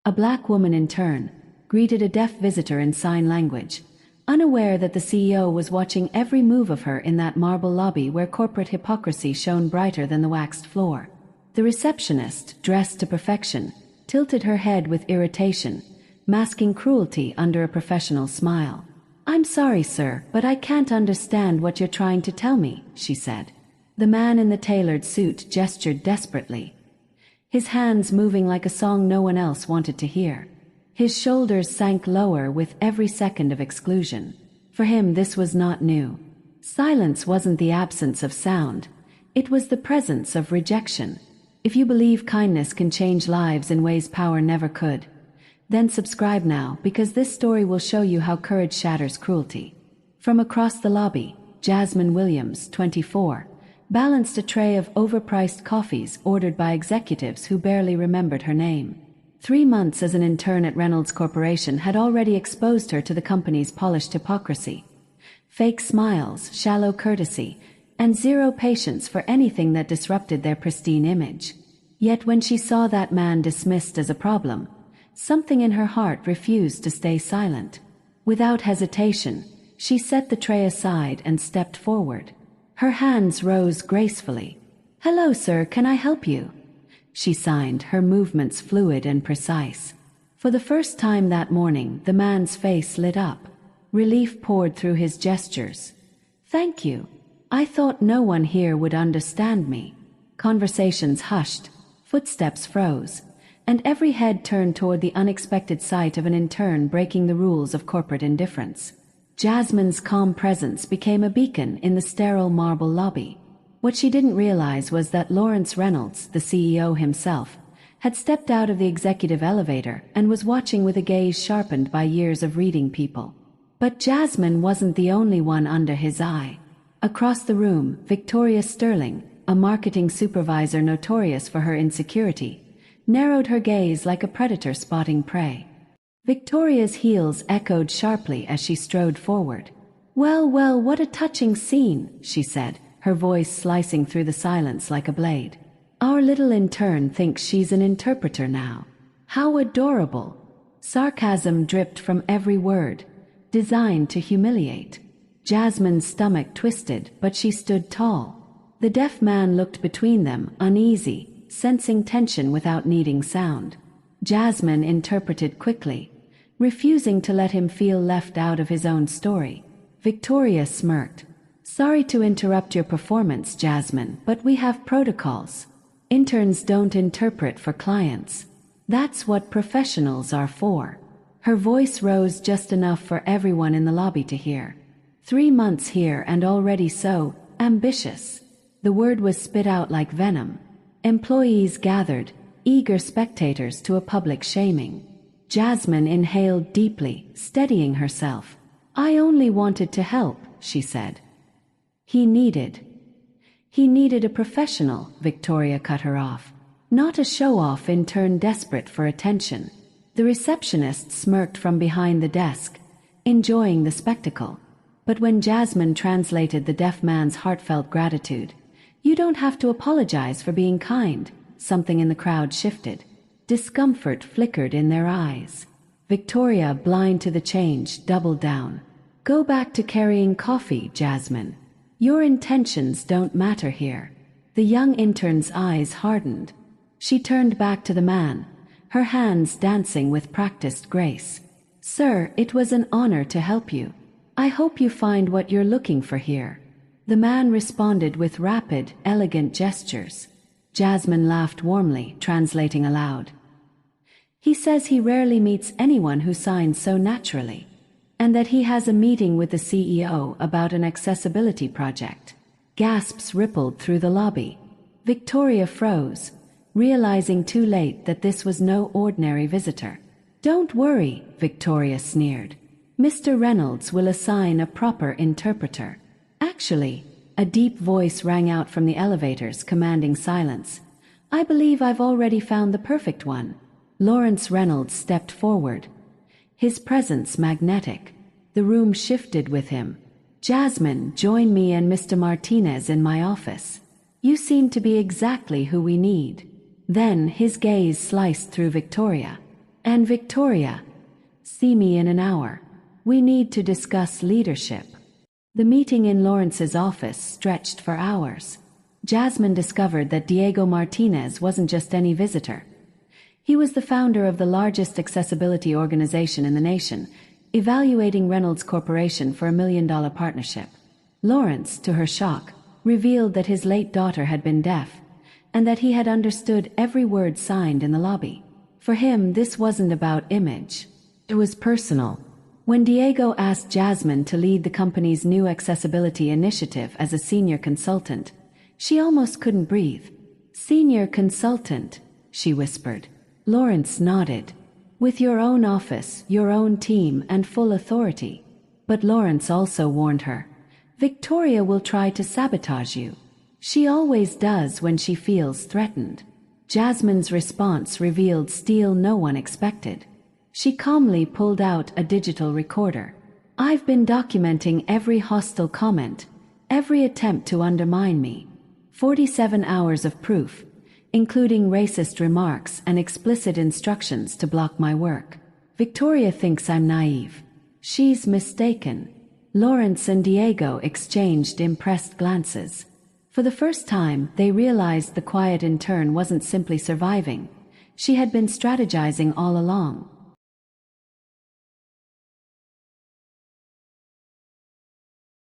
A black woman intern, greeted a deaf visitor in sign language, unaware that the CEO was watching every move of her in that marble lobby where corporate hypocrisy shone brighter than the waxed floor. The receptionist, dressed to perfection, tilted her head with irritation, masking cruelty under a professional smile. "I'm sorry, sir, but I can't understand what you're trying to tell me," she said. The man in the tailored suit gestured desperately, his hands moving like a song no one else wanted to hear. His shoulders sank lower with every second of exclusion. For him, this was not new. Silence wasn't the absence of sound. It was the presence of rejection. If you believe kindness can change lives in ways power never could, then subscribe now, because this story will show you how courage shatters cruelty. From across the lobby, Jasmine Williams, 24, balanced a tray of overpriced coffees ordered by executives who barely remembered her name. 3 months as an intern at Reynolds Corporation had already exposed her to the company's polished hypocrisy. Fake smiles, shallow courtesy, and zero patience for anything that disrupted their pristine image. Yet when she saw that man dismissed as a problem, something in her heart refused to stay silent. Without hesitation, she set the tray aside and stepped forward. Her hands rose gracefully. "Hello, sir, can I help you?" she signed, her movements fluid and precise. For the first time that morning, the man's face lit up. Relief poured through his gestures. "Thank you. I thought no one here would understand me." Conversations hushed, footsteps froze, and every head turned toward the unexpected sight of an intern breaking the rules of corporate indifference. Jasmine's calm presence became a beacon in the sterile marble lobby. What she didn't realize was that Lawrence Reynolds, the CEO himself, had stepped out of the executive elevator and was watching with a gaze sharpened by years of reading people. But Jasmine wasn't the only one under his eye. Across the room, Victoria Sterling, a marketing supervisor notorious for her insecurity, narrowed her gaze like a predator spotting prey. Victoria's heels echoed sharply as she strode forward. "Well, well, what a touching scene," she said, her voice slicing through the silence like a blade. "Our little intern thinks she's an interpreter now. How adorable." Sarcasm dripped from every word, designed to humiliate. Jasmine's stomach twisted, but she stood tall. The deaf man looked between them, uneasy, sensing tension without needing sound. Jasmine interpreted quickly, refusing to let him feel left out of his own story. Victoria smirked. "Sorry to interrupt your performance, Jasmine, but we have protocols. Interns don't interpret for clients. That's what professionals are for." Her voice rose just enough for everyone in the lobby to hear. 3 months here and already so ambitious. The word was spit out like venom. Employees gathered, eager spectators to a public shaming. Jasmine inhaled deeply, steadying herself. "I only wanted to help," she said. He needed a professional," Victoria cut her off. "Not a show-off intern desperate for attention." The receptionist smirked from behind the desk, enjoying the spectacle. But when Jasmine translated the deaf man's heartfelt gratitude, "You don't have to apologize for being kind," something in the crowd shifted. Discomfort flickered in their eyes. Victoria, blind to the change, doubled down. "Go back to carrying coffee, Jasmine. Your intentions don't matter here." The young intern's eyes hardened. She turned back to the man, her hands dancing with practiced grace. "Sir, it was an honor to help you. I hope you find what you're looking for here." The man responded with rapid, elegant gestures. Jasmine laughed warmly, translating aloud. "He says he rarely meets anyone who signs so naturally, and that he has a meeting with the CEO about an accessibility project." Gasps rippled through the lobby. Victoria froze, realizing too late that this was no ordinary visitor. "Don't worry," Victoria sneered. "Mr. Reynolds will assign a proper interpreter." "Actually," a deep voice rang out from the elevators, commanding silence, "I believe I've already found the perfect one." Lawrence Reynolds stepped forward, his presence magnetic. The room shifted with him. "Jasmine, join me and Mr. Martinez in my office. You seem to be exactly who we need." Then his gaze sliced through Victoria. And Victoria, see me in an hour. We need to discuss leadership. The meeting in Lawrence's office stretched for hours. Jasmine discovered that Diego Martinez wasn't just any visitor. He was the founder of the largest accessibility organization in the nation, evaluating Reynolds Corporation for $1 million partnership. Lawrence, to her shock, revealed that his late daughter had been deaf, and that he had understood every word signed in the lobby. For him, this wasn't about image. It was personal. When Diego asked Jasmine to lead the company's new accessibility initiative as a senior consultant, she almost couldn't breathe. "Senior consultant," she whispered. Lawrence nodded. "With your own office, your own team, and full authority." But Lawrence also warned her, "Victoria will try to sabotage you. She always does when she feels threatened." Jasmine's response revealed steel no one expected. She calmly pulled out a digital recorder. "I've been documenting every hostile comment, every attempt to undermine me. 47 hours of proof, including racist remarks and explicit instructions to block my work. Victoria thinks I'm naive. She's mistaken." Lawrence and Diego exchanged impressed glances. For the first time, they realized the quiet intern wasn't simply surviving. She had been strategizing all along.